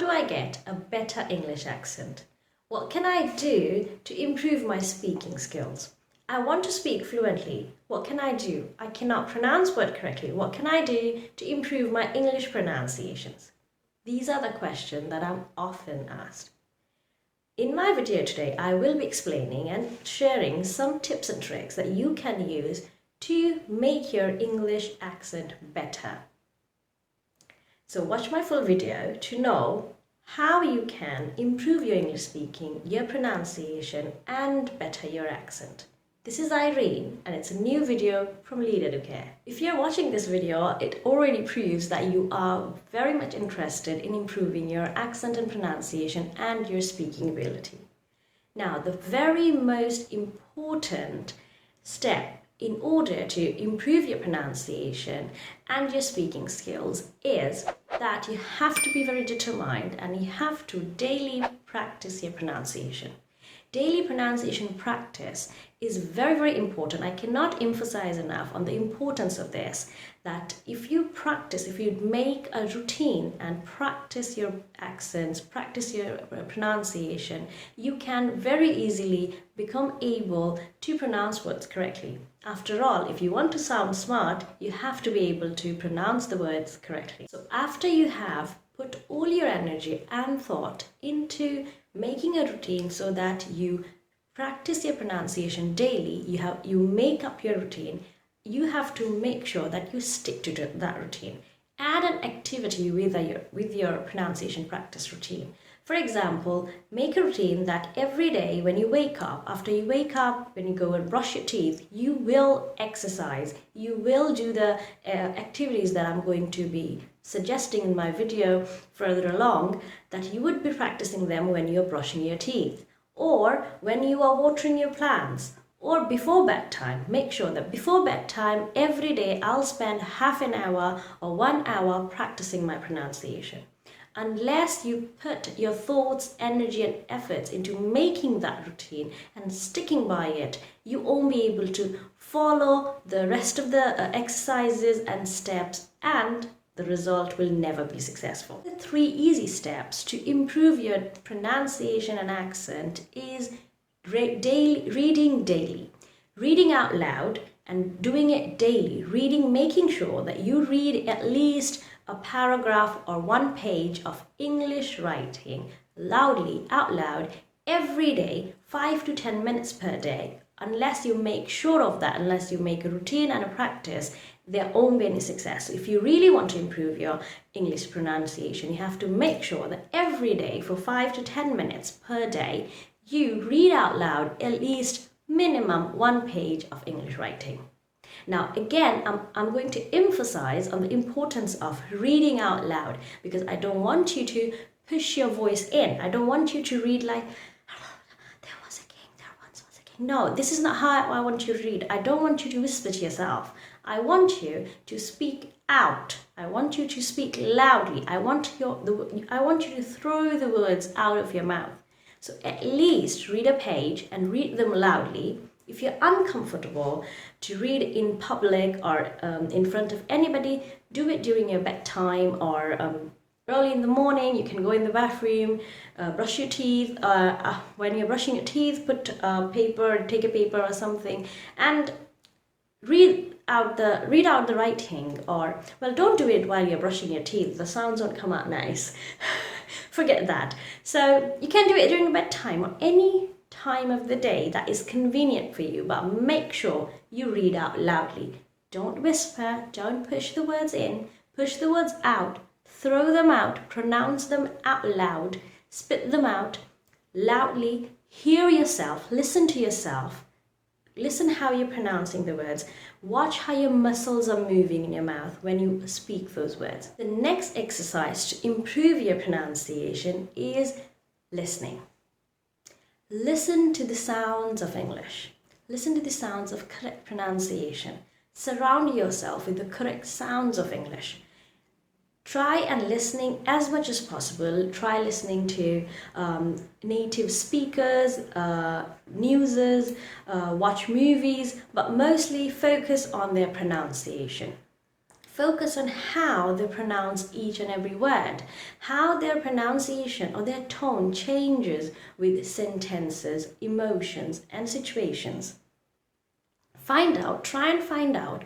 do I get a better English accent? What can I do to improve my speaking skills? I want to speak fluently. What can I do? I cannot pronounce words correctly. What can I do to improve my English pronunciations? These are the questions that I'm often asked. In my video today, I will be explaining and sharing some tips and tricks that you can use to make your English accent better. So watch my full video to know how you can improve your English speaking, your pronunciation, and better your accent. This is Irene, and it's a new video from Leader to Care. If you're watching this video, it already proves that you are very much interested in improving your accent and pronunciation and your speaking ability. Now, the very most important step in order to improve your pronunciation and your speaking skills is that you have to be very determined and you have to daily practice your pronunciation. Daily pronunciation practice is very, very important. I cannot emphasize enough on the importance of this, that if you practice, if you make a routine and practice your accents, practice your pronunciation, you can very easily become able to pronounce words correctly. After all, if you want to sound smart, you have to be able to pronounce the words correctly. So after you have put all your energy and thought into making a routine so that you practice your pronunciation daily, you make up your routine, you have to make sure that you stick to that routine. Add an activity with your pronunciation practice routine. For example, make a routine that every day when you wake up, after you wake up, when you go and brush your teeth, you will exercise. You will do the activities that I'm going to be suggesting in my video further along, that you would be practicing them when you're brushing your teeth, or when you are watering your plants, or before bedtime. Make sure that before bedtime every day I'll spend half an hour or 1 hour practicing my pronunciation. Unless you put your thoughts, energy and efforts into making that routine and sticking by it, you won't be able to follow the rest of the exercises and steps, and the result will never be successful. The 3 easy steps to improve your pronunciation and accent is reading daily. Reading out loud and doing it daily. Making sure that you read at least a paragraph or 1 page of English writing loudly, out loud, every day, 5 to 10 minutes per day. Unless you make sure of that, unless you make a routine and a practice, there won't be any success. So if you really want to improve your English pronunciation, you have to make sure that every day for 5 to 10 minutes per day, you read out loud at least minimum 1 page of English writing. Now again, I'm going to emphasize on the importance of reading out loud, because I don't want you to push your voice in. I don't want you to read like, there was a king, there once was a king. No, this is not how I want you to read. I don't want you to whisper to yourself. I want you to speak out. I want you to speak loudly. I want you to throw the words out of your mouth. So at least read a page and read them loudly. If you're uncomfortable to read in public or in front of anybody, do it during your bedtime or early in the morning. You can go in the bathroom, brush your teeth. When you're brushing your teeth, take a paper or something, and read out the writing. Or, well, don't do it while you're brushing your teeth. The sounds won't come out nice. Forget that. So you can do it during bedtime or any time of the day that is convenient for you, but make sure you read out loudly. Don't whisper, don't push the words in, push the words out, throw them out, pronounce them out loud, spit them out loudly, hear yourself, listen to yourself, listen how you're pronouncing the words, watch how your muscles are moving in your mouth when you speak those words. The next exercise to improve your pronunciation is listening. Listen to the sounds of English. Listen to the sounds of correct pronunciation. Surround yourself with the correct sounds of English. Try and listening as much as possible. Try listening to native speakers, newses, watch movies, but mostly focus on their pronunciation. Focus on how they pronounce each and every word, how their pronunciation or their tone changes with sentences, emotions, and situations. Try and find out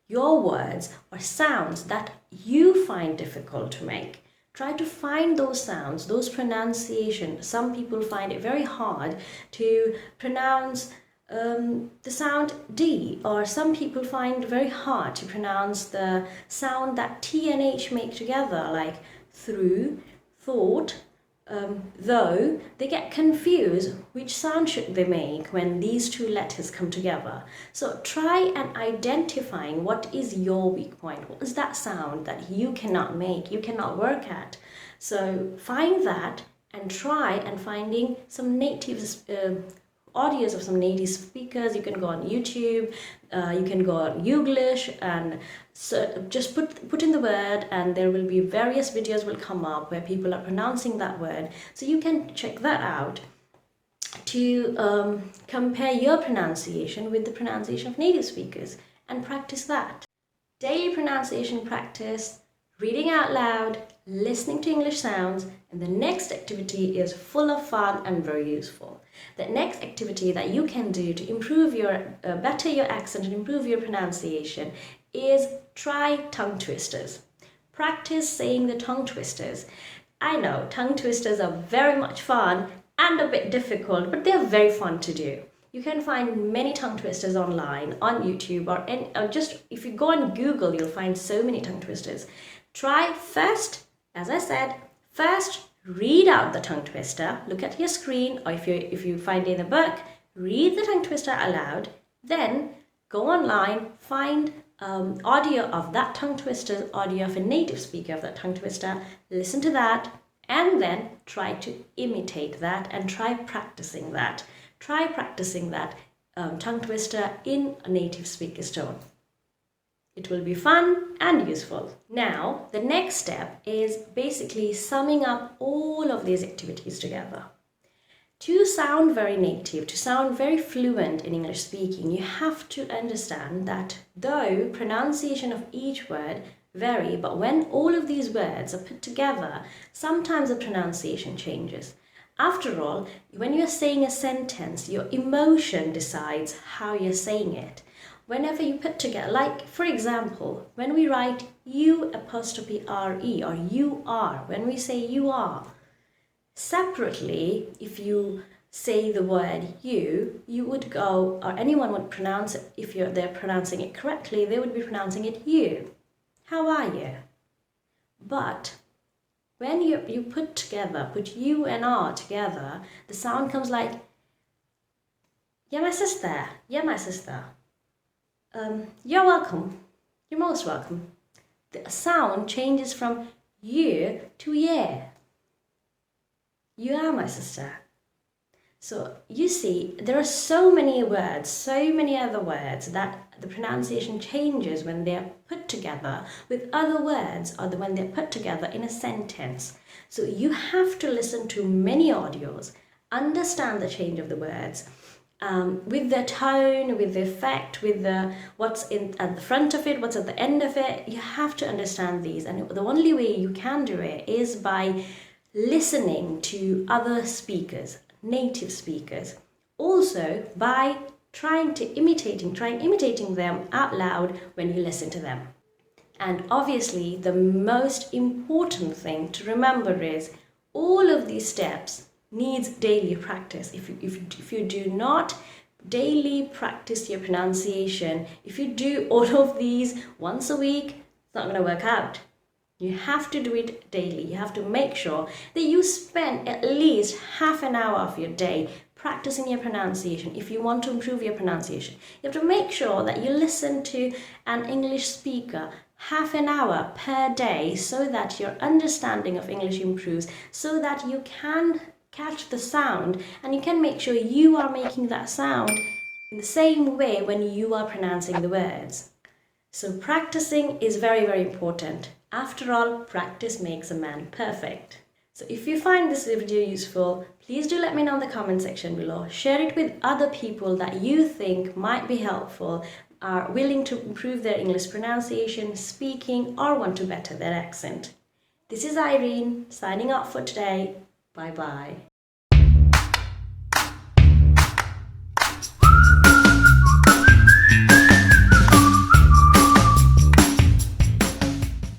your words or sounds that you find difficult to make. Try to find those sounds, those pronunciations. Some people find it very hard to pronounce the sound D, or some people find it very hard to pronounce the sound that T and H make together, like through, thought, though. They get confused which sound should they make when these two letters come together. So try and identifying what is your weak point. What is that sound that you cannot make, you cannot work at? So find that and try and finding some native audios of some native speakers. You can go on YouTube, you can go on Youglish, and so just put in the word, and there will be various videos will come up where people are pronouncing that word. So you can check that out to compare your pronunciation with the pronunciation of native speakers and practice that. Daily pronunciation practice, reading out loud, listening to English sounds, and the next activity is full of fun and very useful. The next activity that you can do to improve better your accent and improve your pronunciation is try tongue twisters. Practice saying the tongue twisters. I know tongue twisters are very much fun and a bit difficult, but they're very fun to do. You can find many tongue twisters online, on YouTube, or just if you go on Google, you'll find so many tongue twisters. Try first, as I said, read out the tongue twister, look at your screen, or if you find it in a book, read the tongue twister aloud, then go online, find audio of that tongue twister, audio of a native speaker of that tongue twister, listen to that, and then try to imitate that and try practicing that. Try practicing that tongue twister in a native speaker's tone. It will be fun and useful. Now, the next step is basically summing up all of these activities together. To sound very native, to sound very fluent in English speaking, you have to understand that though pronunciation of each word vary, but when all of these words are put together, sometimes the pronunciation changes. After all, when you're saying a sentence, your emotion decides how you're saying it. Whenever you put together, like for example, when we write U''re or you are, when we say you are, separately, if you say the word you would go, or anyone would pronounce it, if they're pronouncing it correctly, they would be pronouncing it you. How are you? But when you put you and are together, the sound comes like, yeah, my sister, yeah, my sister. You're welcome, you're most welcome. The sound changes from you to yeah. You are my sister. So you see, there are so many words, so many other words that the pronunciation changes when they're put together with other words, or when they're put together in a sentence. So you have to listen to many audios, understand the change of the words, with the tone, with the effect, with what's at the front of it, what's at the end of it. You have to understand these, and the only way you can do it is by listening to other speakers, native speakers. Also by trying imitating them out loud when you listen to them. And obviously the most important thing to remember is all of these steps needs daily practice. If you do not daily practice your pronunciation, if you do all of these once a week, it's not going to work out. You have to do it daily. You have to make sure that you spend at least half an hour of your day practicing your pronunciation. If you want to improve your pronunciation, you have to make sure that you listen to an English speaker half an hour per day, so that your understanding of English improves, so that you can catch the sound and you can make sure you are making that sound in the same way when you are pronouncing the words. So practicing is very, very important. After all, practice makes a man perfect. So if you find this video useful, please do let me know in the comment section below. Share it with other people that you think might be helpful, are willing to improve their English pronunciation, speaking, or want to better their accent. This is Irene signing off for today. Bye bye.